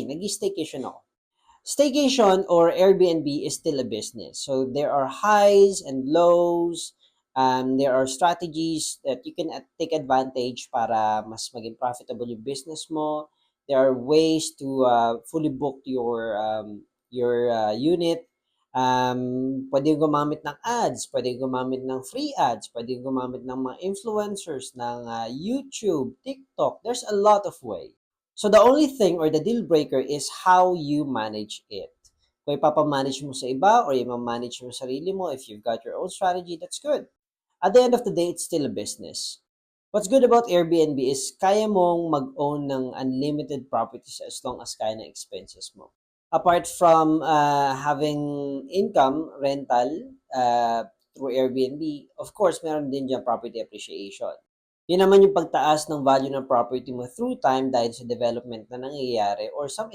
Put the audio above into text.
nag-staycation ako. Staycation or Airbnb is still a business. So there are highs and lows. There are strategies that you can take advantage para mas maging profitable yung business mo. There are ways to fully book your unit. Pwede gumamit ng ads, pwede gumamit ng free ads, pwede gumamit ng mga influencers ng YouTube, TikTok. There's a lot of ways. So the only thing or the deal breaker is how you manage it. Kung ipapamanage mo sa iba or i-manage mo sarili mo, if you've got your own strategy, that's good. At the end of the day, it's still a business. What's good about Airbnb is kaya mong mag-own ng unlimited properties as long as kaya ng expenses mo. Apart from having income, rental, through Airbnb, of course, meron din dyan property appreciation. Yun naman yung pagtaas ng value ng property mo through time dahil sa development na nangyayari or some